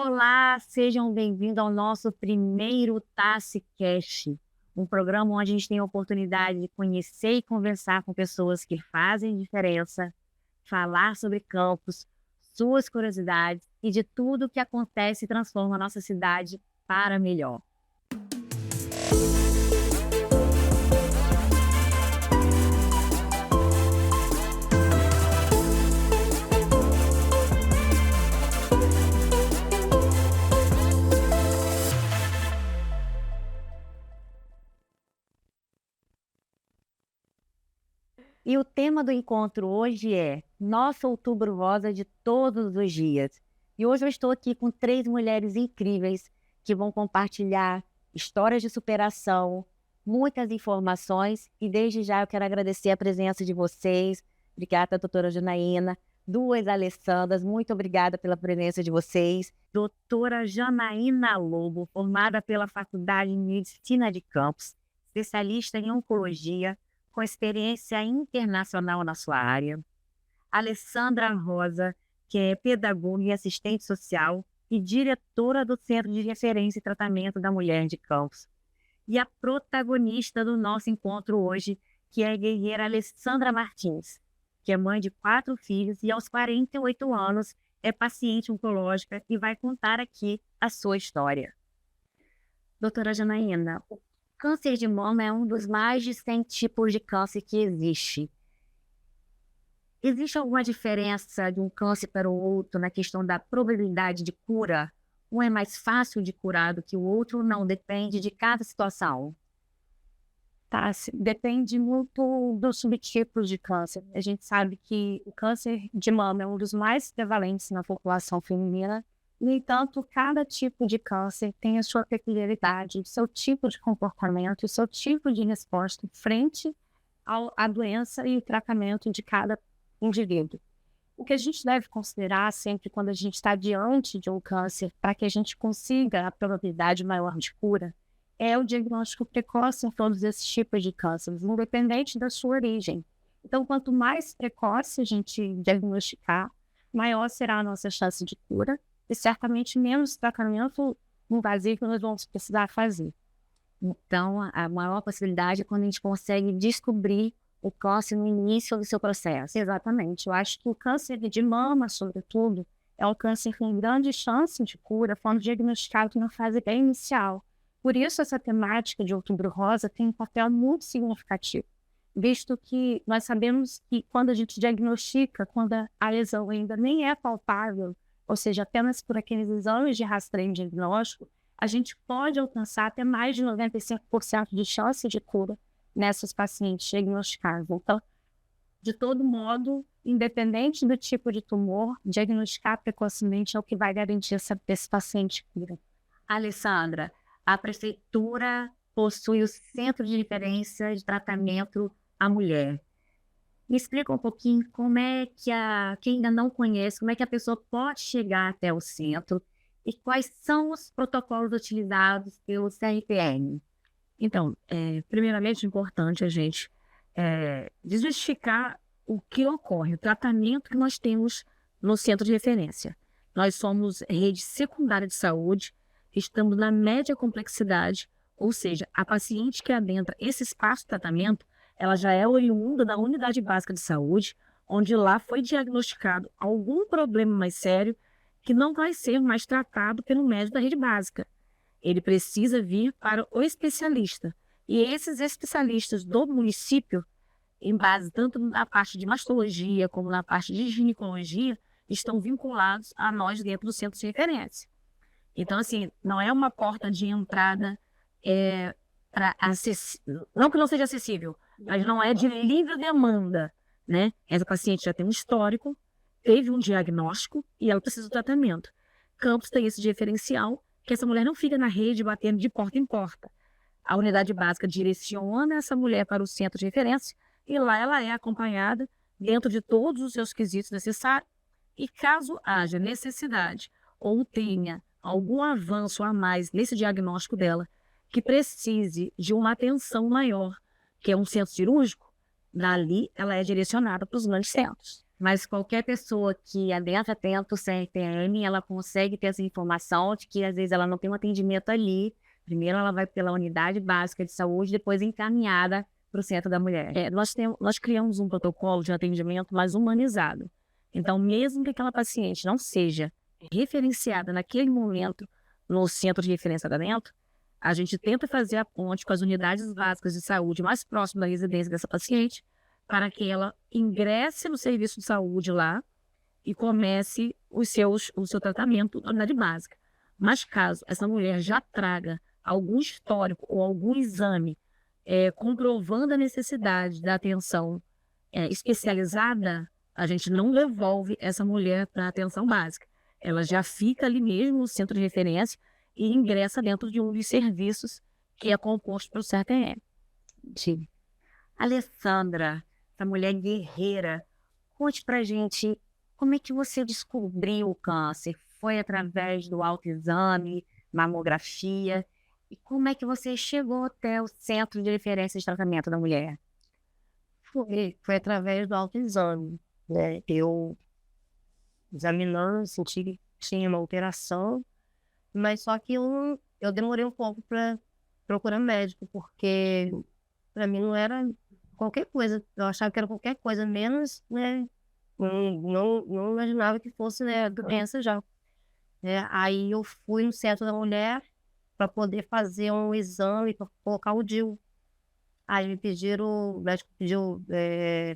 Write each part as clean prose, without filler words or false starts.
Olá, sejam bem-vindos ao nosso primeiro TasseCast, um programa onde a gente tem a oportunidade de conhecer e conversar com pessoas que fazem diferença, falar sobre campus, suas curiosidades e de tudo que acontece e transforma a nossa cidade para melhor. E o tema do encontro hoje é Nosso Outubro Rosa de Todos os Dias. E hoje eu estou aqui com 3 mulheres incríveis que vão compartilhar histórias de superação, muitas informações. E desde já eu quero agradecer a presença de vocês. Obrigada, doutora Janaína. 2 Alessandras, muito obrigada pela presença de vocês. Doutora Janaína Lobo, formada pela Faculdade de Medicina de Campos, especialista em oncologia, com experiência internacional na sua área. Alessandra Rosa, que é pedagoga e assistente social e diretora do Centro de Referência e Tratamento da Mulher de Campos. E a protagonista do nosso encontro hoje, que é a guerreira Alessandra Martins, que é mãe de 4 filhos e aos 48 anos é paciente oncológica e vai contar aqui a sua história. Doutora Janaína, o câncer de mama é um dos mais de 100 tipos de câncer que existe. Existe alguma diferença de um câncer para o outro na questão da probabilidade de cura? Um é mais fácil de curar do que o outro? Não, depende de cada situação. Depende muito dos subtipos de câncer. A gente sabe que o câncer de mama é um dos mais prevalentes na população feminina. No entanto, cada tipo de câncer tem a sua peculiaridade, o seu tipo de comportamento, o seu tipo de resposta frente à doença e o tratamento de cada indivíduo. O que a gente deve considerar sempre quando a gente está diante de um câncer, para que a gente consiga a probabilidade maior de cura, é o diagnóstico precoce em todos esses tipos de cânceres, independente da sua origem. Então, quanto mais precoce a gente diagnosticar, maior será a nossa chance de cura, e certamente menos tratamento invasivo nós vamos precisar fazer. Então, a maior possibilidade é quando a gente consegue descobrir o câncer no início do seu processo. Exatamente. Eu acho que o câncer de mama, sobretudo, é um câncer com grande chance de cura quando diagnosticado na fase bem inicial. Por isso, essa temática de Outubro Rosa tem um papel muito significativo, visto que nós sabemos que quando a gente diagnostica, quando a lesão ainda nem é palpável, ou seja, apenas por aqueles exames de rastreio diagnóstico, a gente pode alcançar até mais de 95% de chance de cura nessas pacientes diagnosticadas. Então, de todo modo, independente do tipo de tumor, diagnosticar precocemente é o que vai garantir esse paciente cura. Alessandra, a prefeitura possui o Centro de Referência de Tratamento à Mulher. Me explica um pouquinho como é que quem ainda não conhece, como é que a pessoa pode chegar até o centro e quais são os protocolos utilizados pelo CRPM. Então, primeiramente, é importante a gente desmistificar o que ocorre, o tratamento que nós temos no centro de referência. Nós somos rede secundária de saúde, estamos na média complexidade, ou seja, a paciente que adentra esse espaço de tratamento, ela já é oriunda da unidade básica de saúde, onde lá foi diagnosticado algum problema mais sério que não vai ser mais tratado pelo médico da rede básica. Ele precisa vir para o especialista. E esses especialistas do município, em base tanto na parte de mastologia como na parte de ginecologia, estão vinculados a nós dentro do centro de referência. Então, assim, não é uma porta de entrada não que não seja acessível, mas não é de livre demanda, né? Essa paciente já tem um histórico, teve um diagnóstico e ela precisa do tratamento. Campos tem esse diferencial, que essa mulher não fica na rede batendo de porta em porta. A unidade básica direciona essa mulher para o centro de referência e lá ela é acompanhada dentro de todos os seus quesitos necessários e caso haja necessidade ou tenha algum avanço a mais nesse diagnóstico dela, que precise de uma atenção maior, que é um centro cirúrgico, dali ela é direcionada para os grandes centros. Mas qualquer pessoa que adentra dentro do CRPM, ela consegue ter essa informação de que às vezes ela não tem um atendimento ali. Primeiro ela vai pela unidade básica de saúde, depois encaminhada para o centro da mulher. Nós criamos um protocolo de atendimento mais humanizado. Então, mesmo que aquela paciente não seja referenciada naquele momento no centro de referência da dentro, a gente tenta fazer a ponte com as unidades básicas de saúde mais próximas da residência dessa paciente, para que ela ingresse no serviço de saúde lá e comece o seu tratamento na unidade básica. Mas caso essa mulher já traga algum histórico ou algum exame comprovando a necessidade da atenção especializada, a gente não devolve essa mulher para a atenção básica. Ela já fica ali mesmo no centro de referência e ingressa dentro de um dos serviços que é composto pelo CRTM. Alessandra, essa mulher guerreira, conte pra gente como é que você descobriu o câncer? Foi através do autoexame, mamografia? E como é que você chegou até o Centro de Referência de Tratamento da Mulher? Foi através do autoexame, né? Eu examinando, senti que tinha uma alteração, mas só que eu demorei um pouco para procurar médico, porque para mim não era qualquer coisa. Eu achava que era qualquer coisa, menos, né? Não imaginava que fosse, né, doença já. Aí eu fui no Centro da Mulher para poder fazer um exame para colocar o DIU. Aí o médico pediu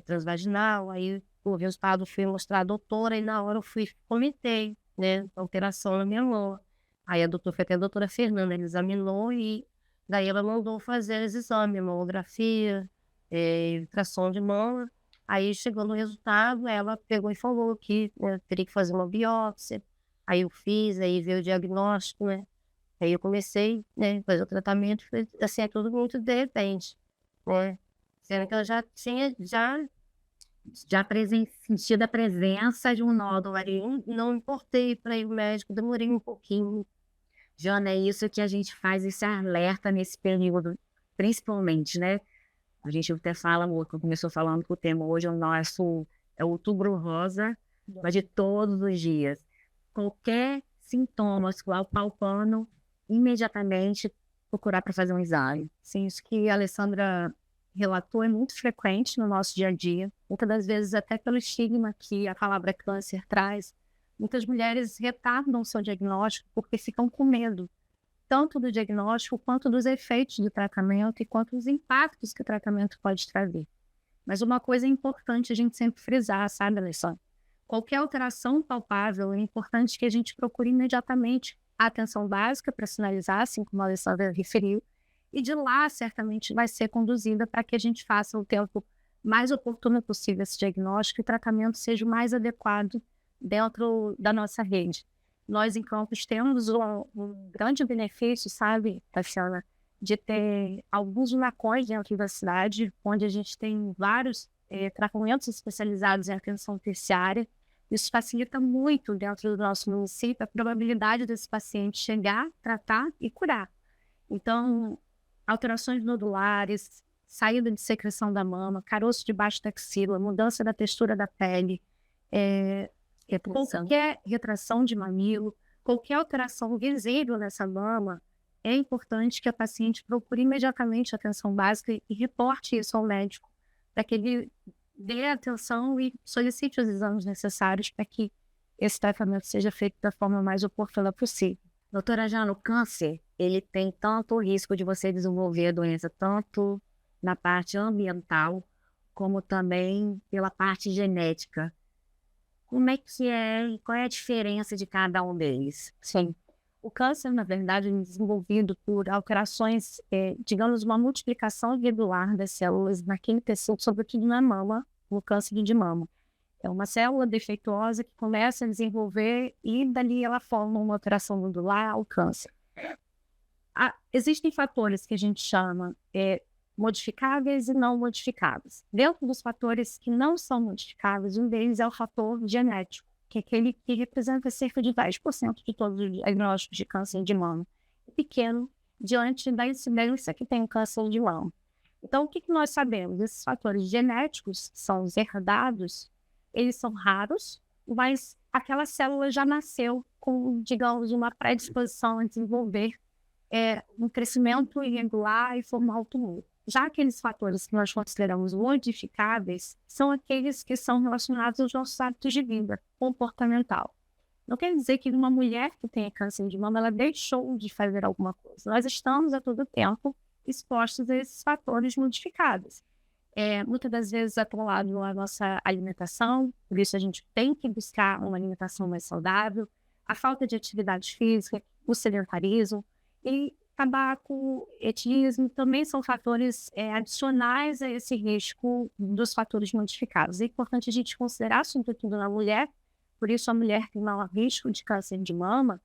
transvaginal, aí o resultado fui mostrar à doutora, e na hora eu comentei, né, a alteração na minha mama. Aí a doutora, foi até a doutora Fernanda, ela examinou e daí ela mandou fazer os exames, mamografia, ultrassom de mama. Aí chegou no resultado, ela pegou e falou que, né, teria que fazer uma biópsia. Aí eu fiz, aí veio o diagnóstico, né? Aí eu comecei, né, fazer o tratamento, foi assim, é tudo muito de repente, né? Sendo que ela já tinha, Sentido a presença de um nódulo ali. não importei para ir ao médico, demorei um pouquinho. Jana, é isso que a gente faz, esse alerta nesse período, principalmente, né? A gente até fala, começou falando que o tema hoje é o Outubro Rosa, mas de todos os dias. Qualquer sintoma, palpando, imediatamente procurar para fazer um exame. Sim, isso que a Alessandra relatou é muito frequente no nosso dia a dia. Muitas das vezes, até pelo estigma que a palavra câncer traz, muitas mulheres retardam o seu diagnóstico porque ficam com medo, tanto do diagnóstico quanto dos efeitos do tratamento e quanto dos impactos que o tratamento pode trazer. Mas uma coisa é importante a gente sempre frisar, sabe, Alessandra? Qualquer alteração palpável, é importante que a gente procure imediatamente a atenção básica para sinalizar, assim como a Alessandra referiu, e de lá certamente vai ser conduzida para que a gente faça o tempo mais oportuno possível esse diagnóstico e o tratamento seja o mais adequado dentro da nossa rede. Nós, em Campos, temos um grande benefício, sabe, Tatiana, de ter alguns lunacões dentro da cidade, onde a gente tem vários tratamentos especializados em atenção terciária. Isso facilita muito dentro do nosso município a probabilidade desse paciente chegar, tratar e curar. Então, alterações nodulares, saída de secreção da mama, caroço debaixo da axila, mudança da textura da pele, qualquer retração de mamilo, qualquer alteração visível nessa mama, é importante que a paciente procure imediatamente a atenção básica e reporte isso ao médico, para que ele dê atenção e solicite os exames necessários para que esse tratamento seja feito da forma mais oportuna possível. Doutora Jana, o câncer, ele tem tanto risco de você desenvolver a doença, tanto na parte ambiental, como também pela parte genética. Como é que é, qual é a diferença de cada um deles? Sim. O câncer, na verdade, é desenvolvido por alterações, digamos, uma multiplicação irregular das células naquele tecido, sobretudo na mama, no câncer de mama. É uma célula defeituosa que começa a desenvolver e dali ela forma uma alteração nodular, o câncer. Existem fatores que a gente chama modificáveis e não modificáveis. Dentro dos fatores que não são modificáveis, um deles é o fator genético, que é aquele que representa cerca de 10% de todos os diagnósticos de câncer de mama. É pequeno diante da incidência que tem o câncer de mama. Então, o que nós sabemos? Esses fatores genéticos são os herdados, eles são raros, mas aquela célula já nasceu com, digamos, uma predisposição a desenvolver um crescimento irregular e formar o tumor. Já aqueles fatores que nós consideramos modificáveis são aqueles que são relacionados aos nossos hábitos de vida, comportamental. Não quer dizer que uma mulher que tenha câncer de mama, ela deixou de fazer alguma coisa. Nós estamos a todo tempo expostos a esses fatores modificáveis. Muitas das vezes atrelado à nossa alimentação, por isso a gente tem que buscar uma alimentação mais saudável, a falta de atividade física, o sedentarismo e tabaco, etismo também são fatores adicionais a esse risco dos fatores modificados. É importante a gente considerar, sobretudo na mulher, por isso a mulher tem maior risco de câncer de mama,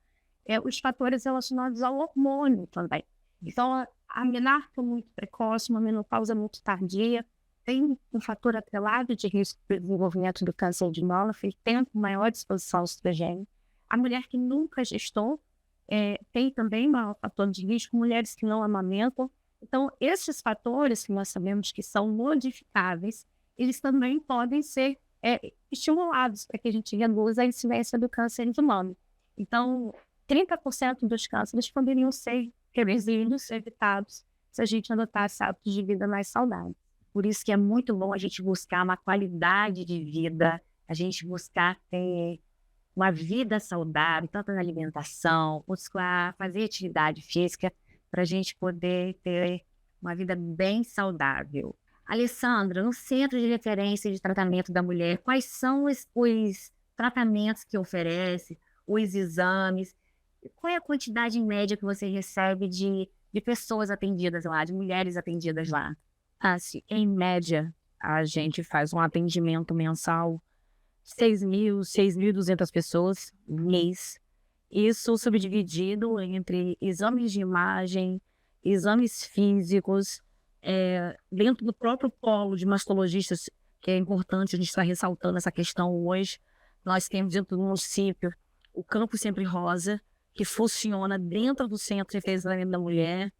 os fatores relacionados ao hormônio também. Então, a menarca muito precoce, uma menopausa muito tardia, tem um fator atrelado de risco para o desenvolvimento do câncer de mama, tem maior disposição ao estrogênio. A mulher que nunca gestou tem também maior fator de risco, mulheres que não amamentam. Então, esses fatores que nós sabemos que são modificáveis, eles também podem ser estimulados para que a gente reduza a incidência do câncer de mama. Então, 30% dos cânceres poderiam ser revertidos, evitados, se a gente adotasse hábitos de vida mais saudáveis. Por isso que é muito bom a gente buscar uma qualidade de vida, a gente buscar ter uma vida saudável, tanto na alimentação, buscar fazer atividade física, para a gente poder ter uma vida bem saudável. Alessandra, no Centro de Referência de Tratamento da Mulher, quais são os tratamentos que oferece, os exames? Qual é a quantidade em média que você recebe de pessoas atendidas lá, de mulheres atendidas lá? Assim, em média, a gente faz um atendimento mensal, 6.200 pessoas mês. Isso subdividido entre exames de imagem, exames físicos, dentro do próprio polo de mastologistas, que é importante a gente estar ressaltando essa questão hoje. Nós temos dentro do município o Campo Sempre Rosa, que funciona dentro do Centro de Referência da Mulher,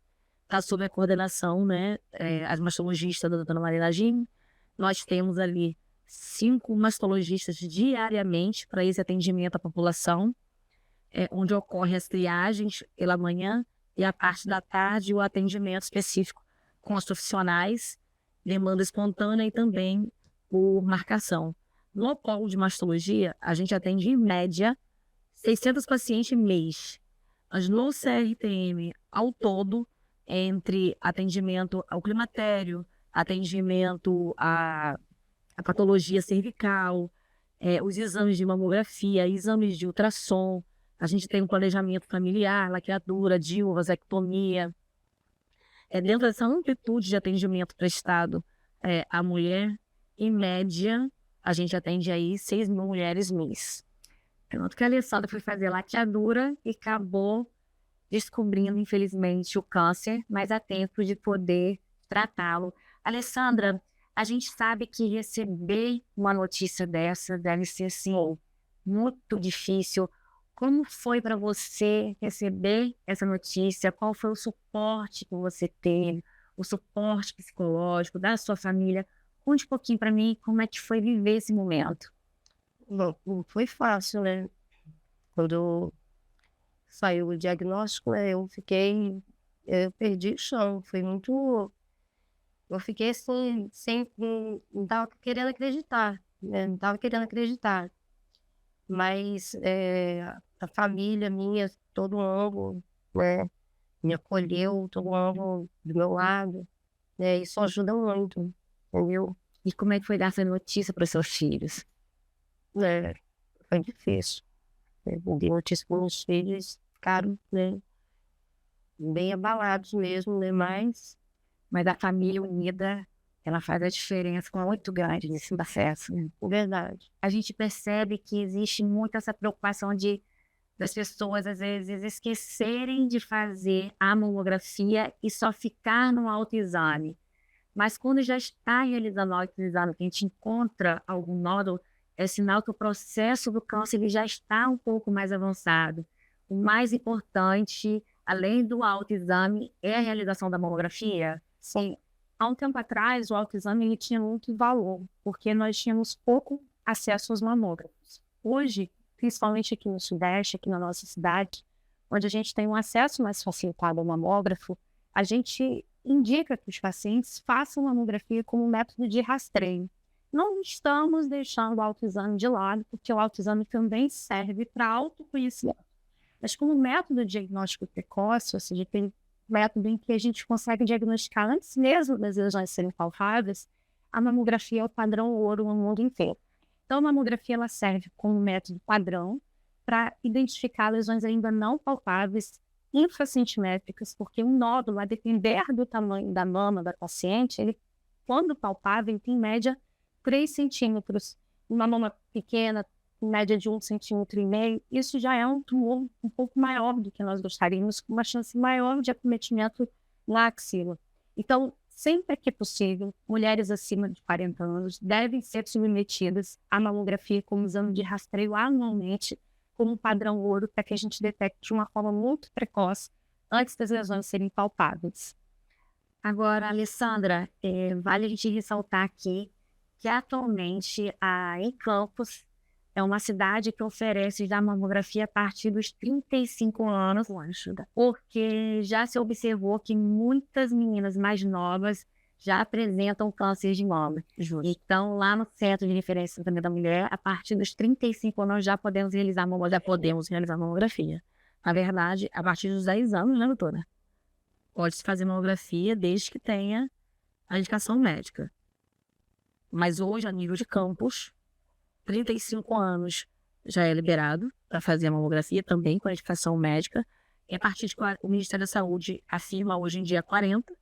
está sob a coordenação, né, as mastologistas da doutora Maria Nagim. Nós temos ali 5 mastologistas diariamente para esse atendimento à população, onde ocorrem as triagens pela manhã e a parte da tarde o atendimento específico com os profissionais, demanda espontânea e também por marcação. No polo de mastologia, a gente atende em média 600 pacientes mês. Mas no CRTM, ao todo, entre atendimento ao climatério, atendimento à patologia cervical, os exames de mamografia, exames de ultrassom, a gente tem um planejamento familiar, laqueadura, DIU, vasectomia. Dentro dessa amplitude de atendimento prestado à mulher, em média, a gente atende aí 6.000 mulheres mês. Pronto, que a Alessandra foi fazer laqueadura e acabou descobrindo, infelizmente, o câncer, mas há tempo de poder tratá-lo. Alessandra, a gente sabe que receber uma notícia dessa deve ser, assim, muito difícil. Como foi para você receber essa notícia? Qual foi o suporte que você teve? O suporte psicológico da sua família? Conte um pouquinho para mim como é que foi viver esse momento. Bom, não foi fácil, né? Quando saiu o diagnóstico, eu perdi o chão, foi muito... Eu fiquei assim, não estava querendo acreditar, né? Não estava querendo acreditar. Mas a família minha, todo mundo, né, me acolheu, todo mundo do meu lado, né? Isso ajuda muito, entendeu? E como é que foi dar essa notícia para os seus filhos? Foi difícil. Eu dei notícia para os filhos, ficaram, né, bem abalados mesmo, né? Mas a família unida, ela faz a diferença muito grande nesse processo. verdade. A gente percebe que existe muito essa preocupação das pessoas, às vezes, esquecerem de fazer a mamografia e só ficar no autoexame. Mas quando já está realizando o autoexame, que a gente encontra algum nódulo, é sinal que o processo do câncer ele já está um pouco mais avançado. O mais importante, além do autoexame, é a realização da mamografia. Sim. Há um tempo atrás, o autoexame ele tinha muito valor, porque nós tínhamos pouco acesso aos mamógrafos. Hoje, principalmente aqui no Sudeste, aqui na nossa cidade, onde a gente tem um acesso mais facilitado ao mamógrafo, a gente indica que os pacientes façam mamografia como método de rastreio. Não estamos deixando o autoexame de lado, porque o autoexame também serve para autoconhecimento. Mas como método de diagnóstico precoce, ou seja, aquele método em que a gente consegue diagnosticar antes mesmo das lesões serem palpáveis, a mamografia é o padrão ouro no mundo inteiro. Então, a mamografia ela serve como método padrão para identificar lesões ainda não palpáveis, infracentimétricas, porque um nódulo, a depender do tamanho da mama da paciente, ele, quando palpável, tem em média 3 centímetros. Uma mama pequena, em média de 1,5 centímetro, isso já é um tumor um pouco maior do que nós gostaríamos, com uma chance maior de acometimento na axila. Então, sempre que possível, mulheres acima de 40 anos devem ser submetidas à mamografia como exame de rastreio anualmente, como padrão ouro, para que a gente detecte de uma forma muito precoce antes das lesões serem palpáveis. Agora, Alessandra, vale a gente ressaltar aqui que atualmente em Campos é uma cidade que oferece já mamografia a partir dos 35 anos, porque já se observou que muitas meninas mais novas já apresentam câncer de mama. Então, lá no Centro de Referência também da Mulher, a partir dos 35 anos já podemos realizar mamografia. Na verdade, a partir dos 10 anos, né, doutora? Pode-se fazer mamografia desde que tenha a indicação médica. Mas hoje, a nível de Campos, 35 anos já é liberado para fazer a mamografia, também com a indicação médica. E a partir de o Ministério da Saúde afirma hoje em dia 40,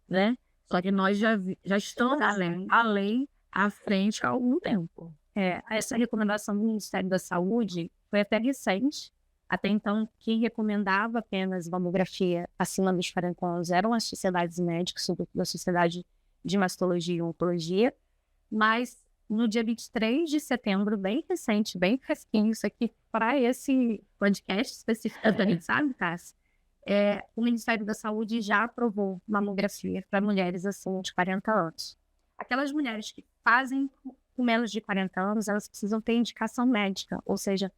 né? Só que nós já estamos além à frente há algum tempo. Essa recomendação do Ministério da Saúde foi até recente. Até então, quem recomendava apenas mamografia acima dos 40 anos eram as sociedades médicas, sobretudo a Sociedade de Mastologia e Oncologia. Mas no dia 23 de setembro, bem recente, bem fresquinho, isso aqui para esse podcast especificamente, sabe, Cássia? O Ministério da Saúde já aprovou mamografia para mulheres acima de 40 anos. Aquelas mulheres que fazem com menos de 40 anos, elas precisam ter indicação médica, ou seja,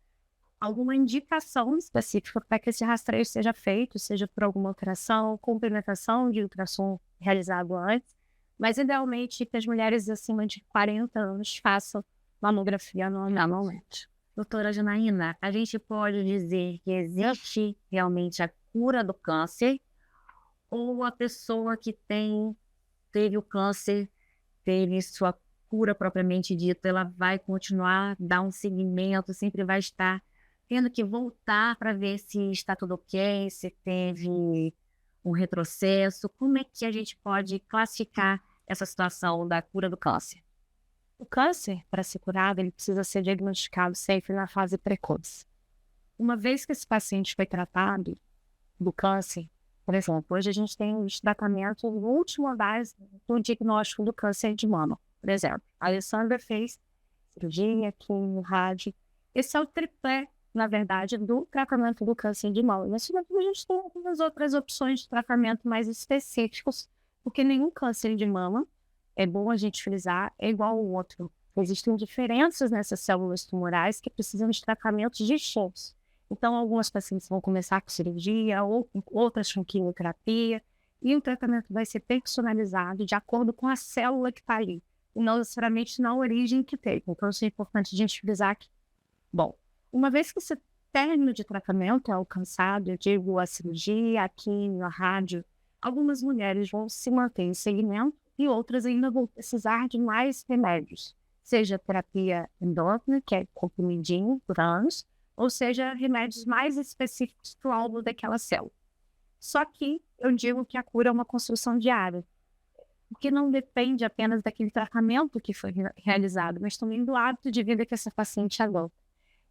alguma indicação específica para que esse rastreio seja feito, seja por alguma alteração, complementação de ultrassom realizado antes, mas idealmente que as mulheres acima de 40 anos façam mamografia anualmente. Doutora Janaína, a gente pode dizer que existe realmente a cura do câncer, ou a pessoa que teve o câncer, teve sua cura propriamente dita, ela vai continuar, dar um seguimento, sempre vai estar tendo que voltar para ver se está tudo ok, se teve um retrocesso? Como é que a gente pode classificar essa situação da cura do câncer? O câncer, para ser curado, ele precisa ser diagnosticado sempre na fase precoce. Uma vez que esse paciente foi tratado do câncer, por exemplo, hoje a gente tem os tratamentos no último base do diagnóstico do câncer de mama. Por exemplo, a Alessandra fez cirurgia, quimio, rádio. Esse é o tripé, na verdade, do tratamento do câncer de mama. Mas, sobretudo, a gente tem algumas outras opções de tratamento mais específicos, porque nenhum câncer de mama, é bom a gente frisar, é igual ao outro. Existem diferenças nessas células tumorais que precisam de tratamentos distintos. Então, algumas pacientes vão começar com cirurgia, ou outras com quimioterapia, e o tratamento vai ser personalizado de acordo com a célula que está ali, e não necessariamente na origem que teve. Então, isso é importante a gente frisar que, bom, uma vez que esse término de tratamento é alcançado, eu digo a cirurgia, a quimio, a rádio, algumas mulheres vão se manter em segmento e outras ainda vão precisar de mais remédios, seja terapia endócrina, que é comprimidinho por anos, ou seja, remédios mais específicos para o alvo daquela célula. Só que eu digo que a cura é uma construção diária, porque não depende apenas daquele tratamento que foi realizado, mas também do hábito de vida que essa paciente adota.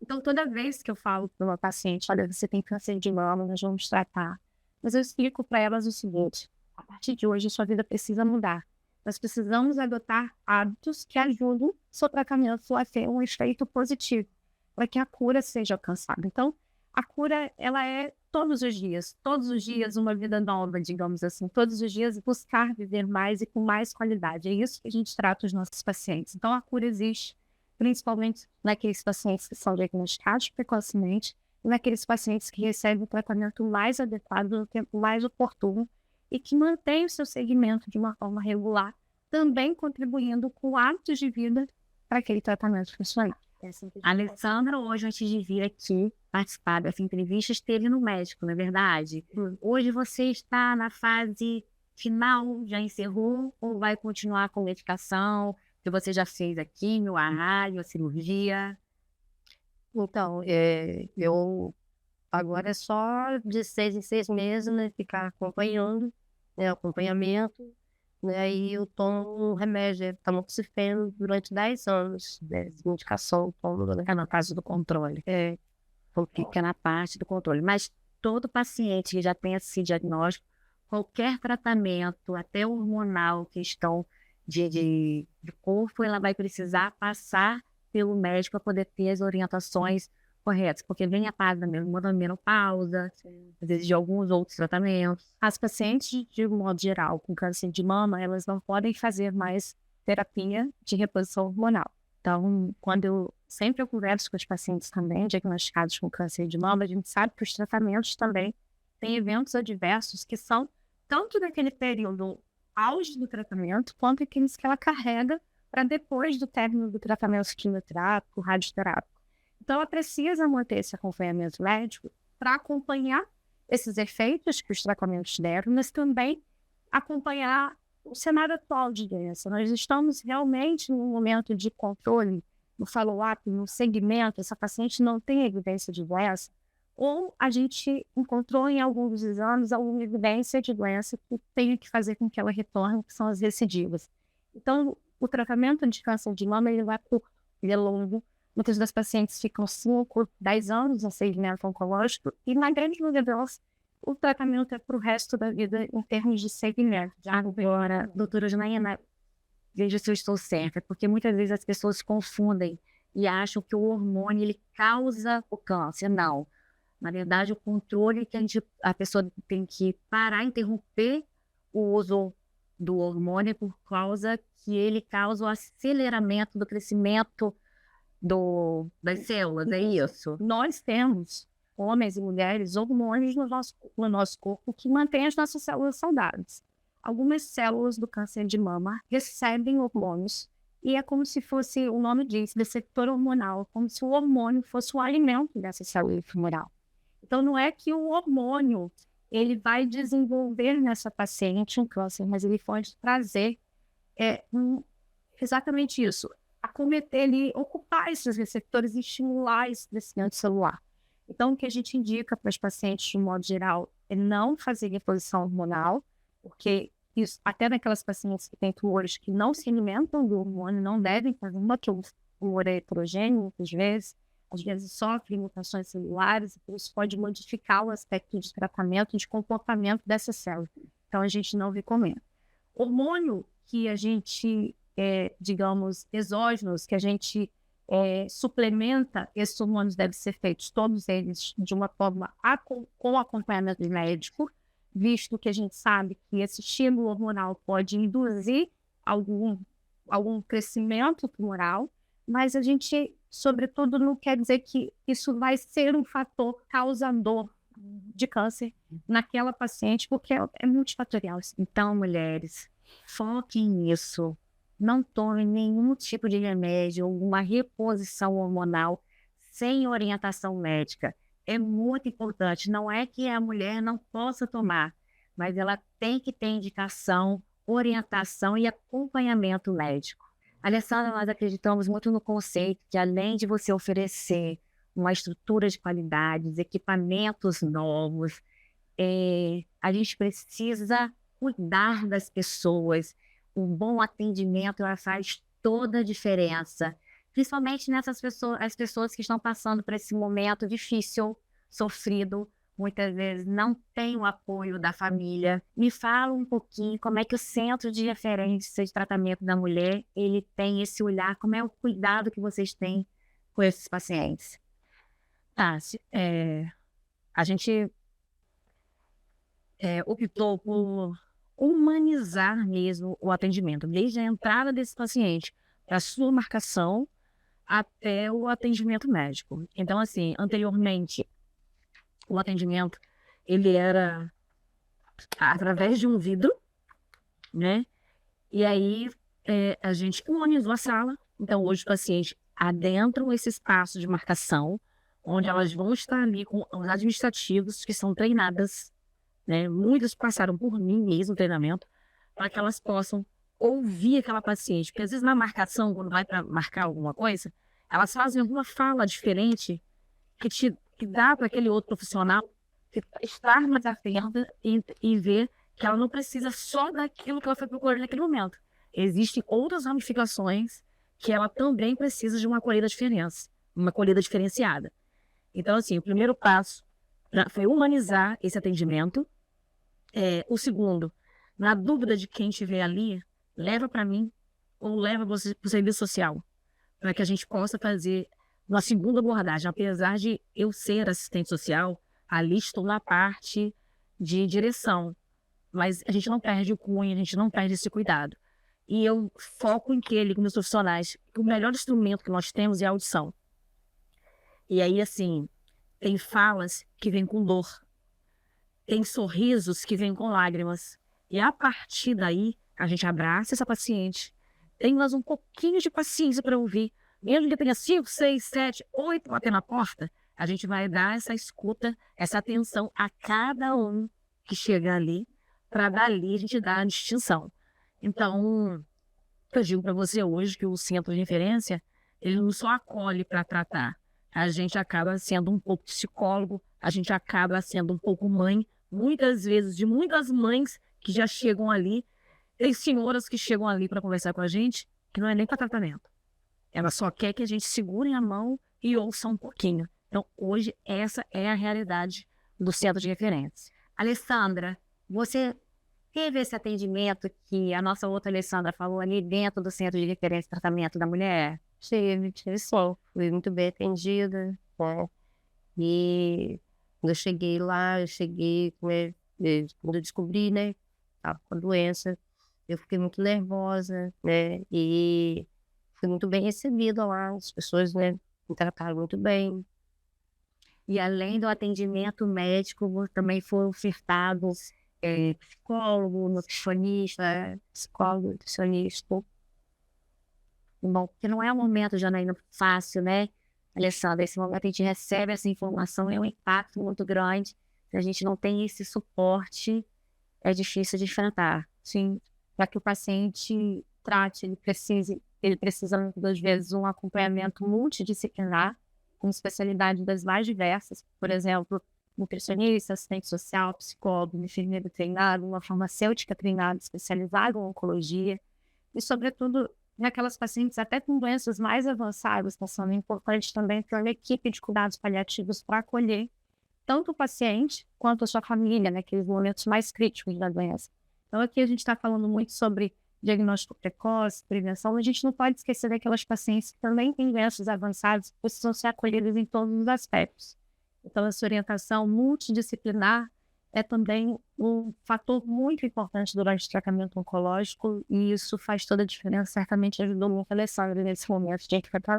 Então, toda vez que eu falo para uma paciente, olha, você tem câncer de mama, nós vamos tratar, mas eu explico para elas o seguinte: a partir de hoje, sua vida precisa mudar. Nós precisamos adotar hábitos que ajudem seu tratamento a ter um efeito positivo, para que a cura seja alcançada. Então, a cura, ela é todos os dias uma vida nova, digamos assim, todos os dias buscar viver mais e com mais qualidade. É isso que a gente trata os nossos pacientes. Então, a cura existe. principalmente naqueles pacientes que são diagnosticados precocemente e naqueles pacientes que recebem o tratamento mais adequado no tempo mais oportuno e que mantêm o seu segmento de uma forma regular, também contribuindo com hábitos de vida para aquele tratamento funcionar. A Alessandra, hoje, antes de vir aqui participar dessa entrevista, esteve no médico, não é verdade? Hoje você está na fase final, já encerrou, ou vai continuar com medicação, que você já fez a quimio, a rádio, a cirurgia? Então, eu agora é só de 6 em 6 meses, né, ficar acompanhando, né, acompanhamento, né, e eu tomo um remédio, tamoxifeno, durante 10 anos, né, de medicação, tomo, né. Fica na parte do controle. Fica na parte do controle. Mas todo paciente que já tem esse diagnóstico, qualquer tratamento, até hormonal, questão de corpo, ela vai precisar passar pelo médico para poder ter as orientações corretas, porque vem a fase da menopausa, às vezes de alguns outros tratamentos. As pacientes, de modo geral, com câncer de mama, elas não podem fazer mais terapia de reposição hormonal. Então, sempre eu converso com os pacientes também diagnosticados com câncer de mama, a gente sabe que os tratamentos também têm eventos adversos que são tanto naquele período auge do tratamento, quanto aqueles que ela carrega para depois do término do tratamento quimioterápico, radioterápico. Então, ela precisa manter esse acompanhamento médico para acompanhar esses efeitos que os tratamentos deram, mas também acompanhar o cenário atual de doença. Nós estamos realmente num momento de controle, no follow-up, no segmento, essa paciente não tem evidência de doença, ou a gente encontrou em alguns dos exames alguma evidência de doença que tenha que fazer com que ela retorne, que são as recidivas. Então, o tratamento de câncer de mama, ele vai curto, ele é longo. Muitas das pacientes ficam 5, 10 anos no segmento oncológico e, na grande maioria delas, o tratamento é para o resto da vida em termos de segmento. Agora, doutora Janaína, veja se eu estou certa, porque muitas vezes as pessoas se confundem e acham que o hormônio ele causa o câncer. Não. Na verdade, o controle que a pessoa tem que parar, interromper o uso do hormônio por causa que ele causa o aceleramento do crescimento das células, é isso? Nós temos, homens e mulheres, hormônios no nosso corpo que mantêm as nossas células saudáveis. Algumas células do câncer de mama recebem hormônios e é como se fosse, o nome diz, receptor hormonal, como se o hormônio fosse o alimento dessa célula tumoral. Então, não é que o hormônio ele vai desenvolver nessa paciente um câncer, mas ele pode trazer exatamente isso, acometer ali, ocupar esses receptores e estimular esse crescimento celular. Então, o que a gente indica para os pacientes, de um modo geral, é não fazer reposição hormonal, porque isso, até naquelas pacientes que têm tumores que não se alimentam do hormônio, não devem fazer uma que o tumor é heterogêneo, muitas vezes, às vezes sofre mutações celulares, e isso pode modificar o aspecto de tratamento, de comportamento dessa célula. Então, a gente não recomenda. Hormônio que a gente, digamos, exógenos, que a gente suplementa, esses hormônios devem ser feitos, todos eles, de uma forma com acompanhamento médico, visto que a gente sabe que esse estímulo hormonal pode induzir algum crescimento tumoral, mas a gente, sobretudo, não quer dizer que isso vai ser um fator causador de câncer naquela paciente, porque é multifatorial. Então, mulheres, foquem nisso. Não tomem nenhum tipo de remédio ou uma reposição hormonal sem orientação médica. É muito importante. Não é que a mulher não possa tomar, mas ela tem que ter indicação, orientação e acompanhamento médico. Alessandra, nós acreditamos muito no conceito que, além de você oferecer uma estrutura de qualidade, equipamentos novos, a gente precisa cuidar das pessoas. Um bom atendimento faz toda a diferença, principalmente nessas pessoas, as pessoas que estão passando por esse momento difícil, sofrido, muitas vezes não têm o apoio da família. Me fala um pouquinho como é que o Centro de Referência de Tratamento da Mulher, ele tem esse olhar, como é o cuidado que vocês têm com esses pacientes? A gente optou por humanizar mesmo o atendimento, desde a entrada desse paciente para a sua marcação, até o atendimento médico. Então, assim, anteriormente, o atendimento, ele era através de um vidro, né? E aí, a gente humanizou a sala. Então, hoje, os pacientes adentram esse espaço de marcação, onde elas vão estar ali com os administrativos que são treinadas, né? Muitas passaram por mim mesmo, treinamento, para que elas possam ouvir aquela paciente. Porque, às vezes, na marcação, quando vai para marcar alguma coisa, elas fazem alguma fala diferente que dá para aquele outro profissional estar mais atenta e ver que ela não precisa só daquilo que ela foi procurando naquele momento. Existem outras ramificações que ela também precisa de uma acolhida diferenciada. Então, assim, o primeiro passo foi humanizar esse atendimento. O segundo, na dúvida de quem estiver ali, leva para mim ou leva para o serviço social, para que a gente possa fazer uma segunda abordagem. Apesar de eu ser assistente social, ali estou na parte de direção, mas a gente não perde o cunho, a gente não perde esse cuidado. E eu foco em que ele, com meus profissionais, o melhor instrumento que nós temos é a audição. E aí, assim, tem falas que vêm com dor, tem sorrisos que vêm com lágrimas. E a partir daí, a gente abraça essa paciente, tem mais um pouquinho de paciência para ouvir. Mesmo que tenha 5, 6, 7, 8 bater na porta, a gente vai dar essa escuta, essa atenção a cada um que chega ali, para dali a gente dar a distinção. Então, eu digo para você hoje que o centro de referência, ele não só acolhe para tratar, a gente acaba sendo um pouco psicólogo, a gente acaba sendo um pouco mãe, muitas vezes de muitas mães que já chegam ali, tem senhoras que chegam ali para conversar com a gente, que não é nem para tratamento. Ela só quer que a gente segure a mão e ouça um pouquinho. Então, hoje, essa é a realidade do centro de referência. Alessandra, você teve esse atendimento que a nossa outra Alessandra falou ali dentro do Centro de Referência e Tratamento da Mulher? Tive sim. Fui muito bem atendida, né? E quando eu cheguei lá, quando eu descobri, né, estava com a doença, eu fiquei muito nervosa, né? E fui muito bem recebida lá, as pessoas, né, me trataram muito bem. E além do atendimento médico, também foram ofertados psicólogo, nutricionista. Bom, porque não é um momento, Janaína, fácil, né, Alessandra? Esse momento a gente recebe essa informação, é um impacto muito grande. Se a gente não tem esse suporte, é difícil de enfrentar. Sim, para que o paciente trate, ele precisa muitas vezes um acompanhamento multidisciplinar, com especialidades das mais diversas, por exemplo, nutricionista, assistente social, psicólogo, enfermeiro treinado, uma farmacêutica treinada, especializada em oncologia, e, sobretudo, naquelas pacientes até com doenças mais avançadas, está sendo importante também ter uma equipe de cuidados paliativos para acolher tanto o paciente quanto a sua família naqueles momentos mais críticos da doença. Então, aqui a gente está falando muito sobre diagnóstico precoce, prevenção, mas a gente não pode esquecer daquelas pacientes que também têm doenças avançadas que precisam ser acolhidas em todos os aspectos. Então, essa orientação multidisciplinar é também um fator muito importante durante o tratamento oncológico e isso faz toda a diferença. Certamente ajudou muito a Alessandra nesse momento de enfrentar.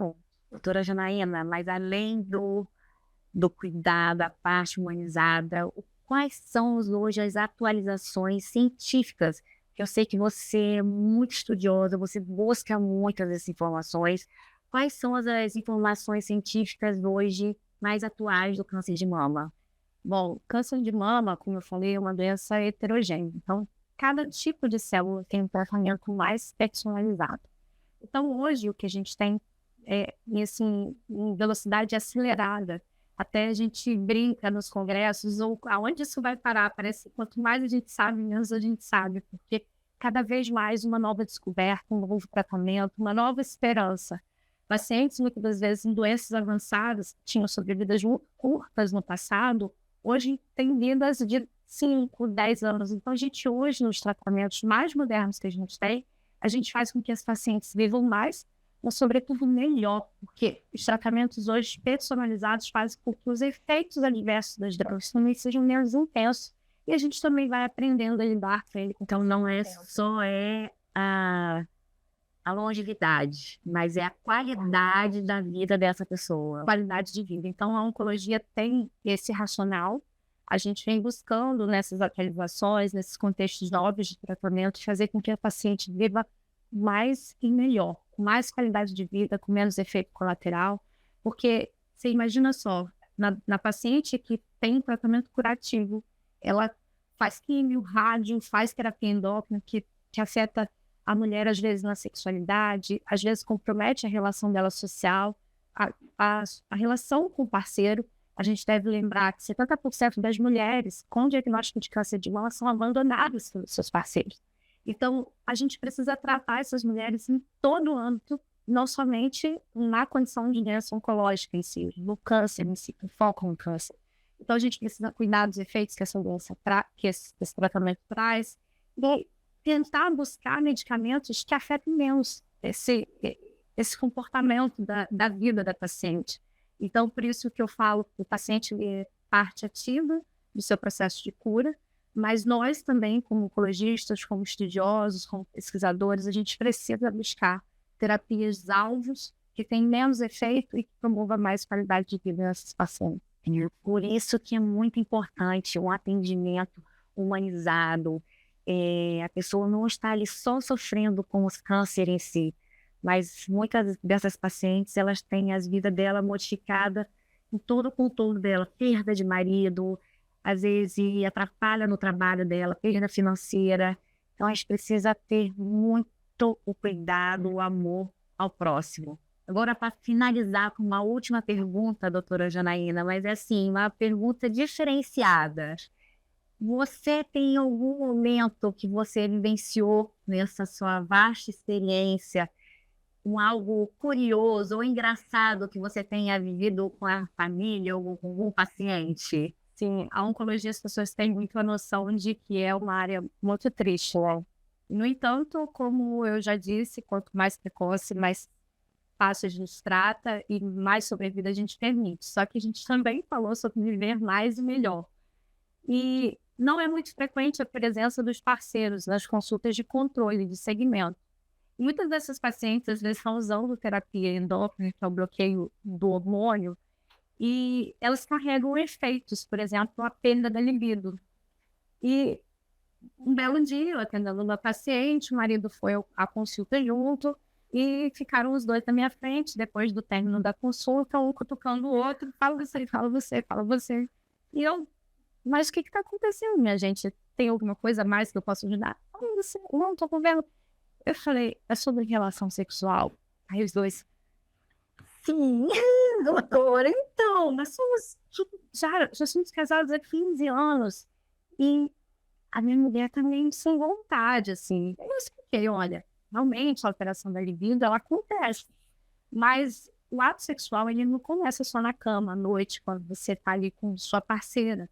Doutora Janaína, mas além do cuidado, a parte humanizada, quais são hoje as atualizações científicas? Eu sei que você é muito estudiosa, você busca muitas dessas informações. Quais são as informações científicas hoje mais atuais do câncer de mama? Bom, câncer de mama, como eu falei, é uma doença heterogênea. Então, cada tipo de célula tem um tratamento mais personalizado. Então, hoje, o que a gente tem é, em velocidade acelerada. Até a gente brinca nos congressos, ou aonde isso vai parar? Parece que quanto mais a gente sabe, menos a gente sabe, porque cada vez mais uma nova descoberta, um novo tratamento, uma nova esperança. Pacientes, muitas das vezes, em doenças avançadas, tinham sobrevidas muito curtas no passado, hoje têm vidas de 5, 10 anos. Então, a gente hoje, nos tratamentos mais modernos que a gente tem, a gente faz com que as pacientes vivam mais, mas, sobretudo, melhor, porque os tratamentos hoje personalizados fazem com que os efeitos adversos das drogas também sejam menos intensos. E a gente também vai aprendendo a lidar com ele. Então, não é só a longevidade, mas é a qualidade da vida dessa pessoa. Qualidade de vida. Então, a oncologia tem esse racional. A gente vem buscando nessas atualizações, nesses contextos novos de tratamento, fazer com que a paciente viva mais e melhor, com mais qualidade de vida, com menos efeito colateral. Porque você imagina só, na paciente que tem tratamento curativo, ela faz químio, rádio, faz terapia endócrina, que afeta a mulher, às vezes, na sexualidade, às vezes compromete a relação dela social, a relação com o parceiro. A gente deve lembrar que 70% das mulheres com diagnóstico de câncer de mama são abandonadas pelos seus parceiros. Então, a gente precisa tratar essas mulheres em todo o âmbito, não somente na condição de doença oncológica em si, no câncer em si, com foco no câncer. Então, a gente precisa cuidar dos efeitos que essa doença que esse tratamento traz e tentar buscar medicamentos que afetem menos esse comportamento da vida da paciente. Então, por isso que eu falo que o paciente é parte ativa do seu processo de cura, mas nós também, como oncologistas, como estudiosos, como pesquisadores, a gente precisa buscar terapias-alvos que tenham menos efeito e que promovam mais qualidade de vida nesses pacientes. Por isso que é muito importante um atendimento humanizado. A pessoa não está ali só sofrendo com o câncer em si, mas muitas dessas pacientes, elas têm a vida dela modificada em todo o contorno dela, perda de marido, às vezes atrapalha no trabalho dela, perda financeira. Então, a gente precisa ter muito o cuidado, o amor ao próximo. Agora, para finalizar com uma última pergunta, doutora Janaína, mas é assim, uma pergunta diferenciada. Você tem algum momento que você vivenciou nessa sua vasta experiência, algo curioso ou engraçado que você tenha vivido com a família ou com algum paciente? Sim, a oncologia, as pessoas têm muito a noção de que é uma área muito triste, né? No entanto, como eu já disse, quanto mais precoce, mais fácil a gente trata e mais sobrevida a gente permite. Só que a gente também falou sobre viver mais e melhor. E não é muito frequente a presença dos parceiros nas consultas de controle de segmento. Muitas dessas pacientes, às vezes, estão usando terapia endócrina, que é o bloqueio do hormônio, e elas carregam efeitos, por exemplo, a perda da libido. E um belo dia, eu atendendo uma paciente, o marido foi à consulta junto, e ficaram os dois na minha frente, depois do término da consulta, um cutucando o outro, fala você, fala você, fala você. E eu, mas o que está acontecendo, minha gente? Tem alguma coisa a mais que eu posso ajudar? Fala você, não, estou com vendo. Eu falei, é sobre relação sexual. Aí os dois, sim, doutora, então, nós somos, já somos casados há 15 anos. E a minha mulher também sem vontade, assim. Eu expliquei, olha, realmente a alteração da libido, ela acontece. Mas o ato sexual, ele não começa só na cama, à noite, quando você está ali com sua parceira.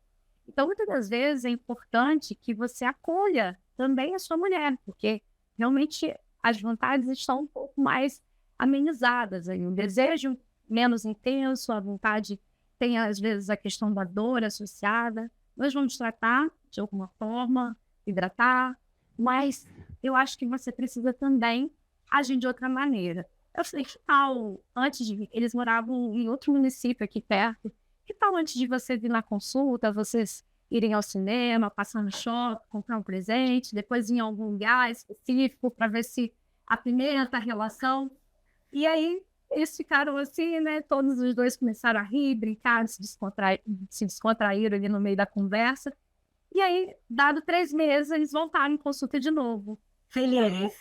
Então, muitas das vezes, é importante que você acolha também a sua mulher, porque realmente as vontades estão um pouco mais amenizadas. Aí. O desejo menos intenso, a vontade tem, às vezes, a questão da dor associada. Nós vamos tratar de alguma forma, hidratar, mas eu acho que você precisa também agir de outra maneira. Eu falei, que tal, antes de vir, eles moravam em outro município aqui perto, que tal antes de você vir na consulta, vocês irem ao cinema, passar no shopping, comprar um presente, depois ir em algum lugar específico para ver se apimenta a relação. E aí eles ficaram assim, né? Todos os dois começaram a rir, brincar, se descontraíram ali no meio da conversa. E aí, dado 3 meses, eles voltaram em consulta de novo. Feliz.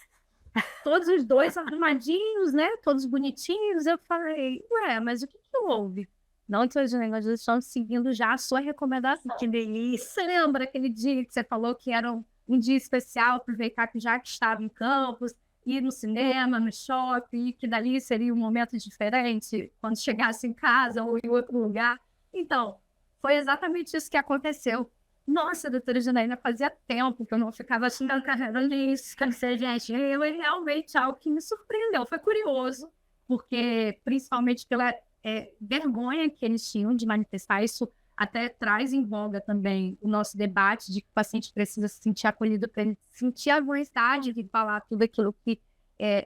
Todos os dois arrumadinhos, né? Todos bonitinhos. Eu falei, ué, mas o que houve? Não, então, eles estão seguindo já a sua recomendação. Que delícia! Você lembra aquele dia que você falou que era um dia especial, aproveitar que já que estava em campus, ir no cinema, no shopping, que dali seria um momento diferente quando chegasse em casa ou em outro lugar? Então, foi exatamente isso que aconteceu. Nossa, doutora Janaína, fazia tempo que eu não ficava xingando carreira nisso, gente. Eu realmente algo que me surpreendeu. Foi curioso, porque principalmente pela vergonha que eles tinham de manifestar, isso até traz em voga também o nosso debate de que o paciente precisa se sentir acolhido para ele sentir a vontade de falar tudo aquilo que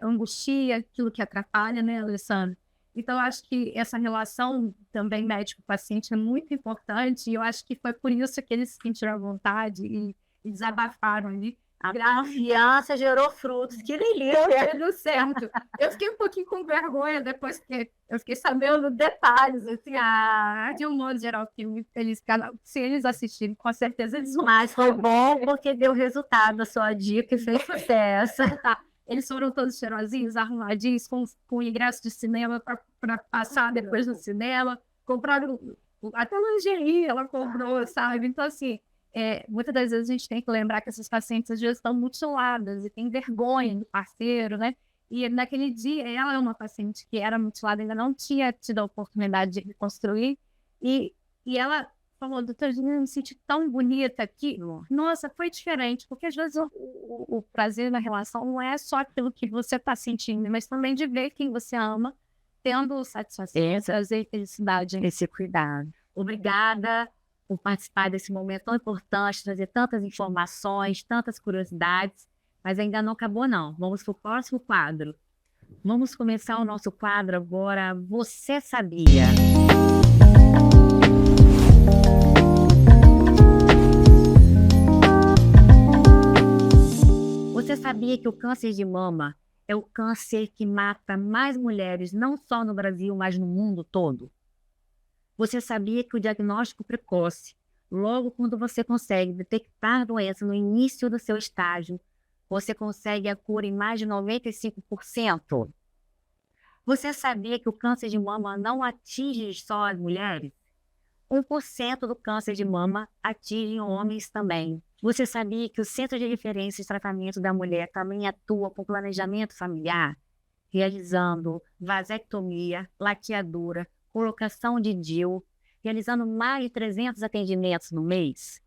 angustia, aquilo que atrapalha, né, Alessandra? Então, eu acho que essa relação também médico-paciente é muito importante e eu acho que foi por isso que eles se sentiram à vontade e desabafaram ali. A confiança gerou frutos, que delícia! Deu certo. Eu fiquei um pouquinho com vergonha depois que eu fiquei sabendo detalhes, assim, de um modo geral, que se eles assistirem, com certeza eles vão. Mas foi bom porque deu resultado a sua dica e fez sucesso. Eles foram todos cheirosinhos, arrumadinhos, com ingresso de cinema para passar depois no cinema, compraram até lingerie, ela comprou, sabe? Então, assim, muitas das vezes a gente tem que lembrar que essas pacientes às vezes estão mutiladas e têm vergonha do parceiro, né? E naquele dia, ela é uma paciente que era mutilada, ainda não tinha tido a oportunidade de reconstruir, e ela falou, doutora, eu me senti tão bonita aqui. Nossa, foi diferente, porque às vezes o prazer na relação não é só aquilo que você está sentindo, mas também de ver quem você ama, tendo satisfação, prazer e felicidade. Esse cuidado. Obrigada por participar desse momento tão importante, trazer tantas informações, tantas curiosidades, mas ainda não acabou não. Vamos para o próximo quadro. Vamos começar o nosso quadro agora. Você sabia? Você sabia que o câncer de mama é o câncer que mata mais mulheres, não só no Brasil, mas no mundo todo? Você sabia que o diagnóstico precoce, logo quando você consegue detectar a doença no início do seu estágio, você consegue a cura em mais de 95%? Você sabia que o câncer de mama não atinge só as mulheres? 1% do câncer de mama atinge homens também. Você sabia que o Centro de Referência de Tratamento da Mulher também atua com planejamento familiar, realizando vasectomia, laqueadura, colocação de DIU, realizando mais de 300 atendimentos no mês?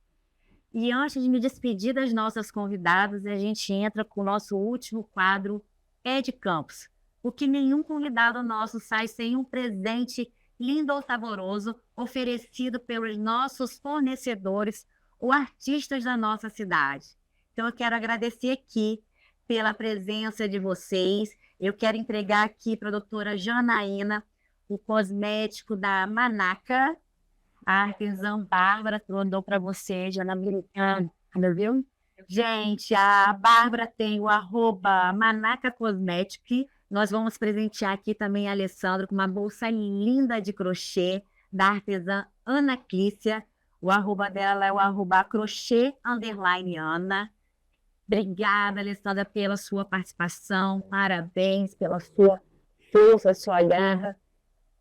E antes de me despedir das nossas convidadas, a gente entra com o nosso último quadro, Ed Campos. Porque nenhum convidado nosso sai sem um presente lindo ou saboroso oferecido pelos nossos fornecedores ou artistas da nossa cidade. Então, eu quero agradecer aqui pela presença de vocês. Eu quero entregar aqui para a doutora Janaína o cosmético da Manaca. A artesã Bárbara mandou para você, Janaína, viu? Gente, a Bárbara tem o @Manaca Cosmétic. Nós vamos presentear aqui também a Alessandra com uma bolsa linda de crochê da artesã Ana Clícia. O @ dela é o @crochê_Ana. Obrigada, Alessandra, pela sua participação. Parabéns pela sua força, sua garra.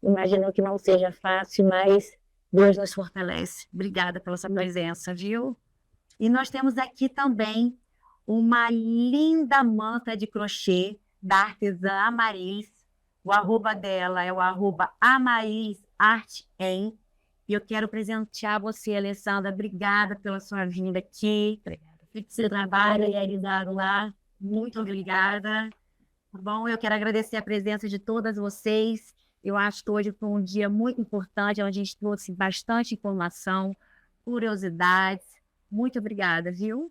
Imagino que não seja fácil, mas Deus nos fortalece. Obrigada pela sua presença, viu? E nós temos aqui também uma linda manta de crochê da artesã Amaris. O @ dela é o @AmarisArtEm. E eu quero presentear você, Alessandra. Obrigada pela sua vinda aqui. Seu trabalho realizado lá. Muito obrigada. Bom, eu quero agradecer a presença de todas vocês. Eu acho que hoje foi um dia muito importante, onde a gente trouxe bastante informação, curiosidades. Muito obrigada, viu?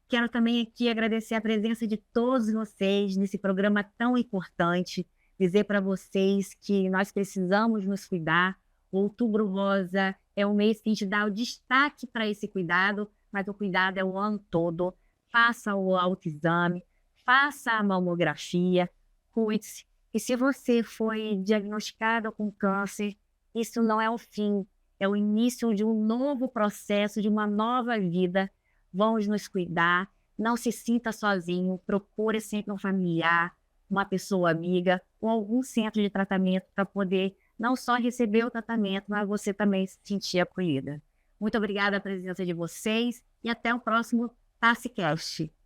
Quero também aqui agradecer a presença de todos vocês nesse programa tão importante. Dizer para vocês que nós precisamos nos cuidar. O Outubro Rosa é um mês que a gente dá o destaque para esse cuidado, mas o cuidado é o ano todo. Faça o autoexame, faça a mamografia, cuide-se. E se você foi diagnosticado com câncer, isso não é o fim, é o início de um novo processo, de uma nova vida. Vamos nos cuidar, não se sinta sozinho, procure sempre um familiar, uma pessoa amiga ou algum centro de tratamento para poder não só receber o tratamento, mas você também se sentir acolhida. Muito obrigada pela presença de vocês e até o próximo TasseCast.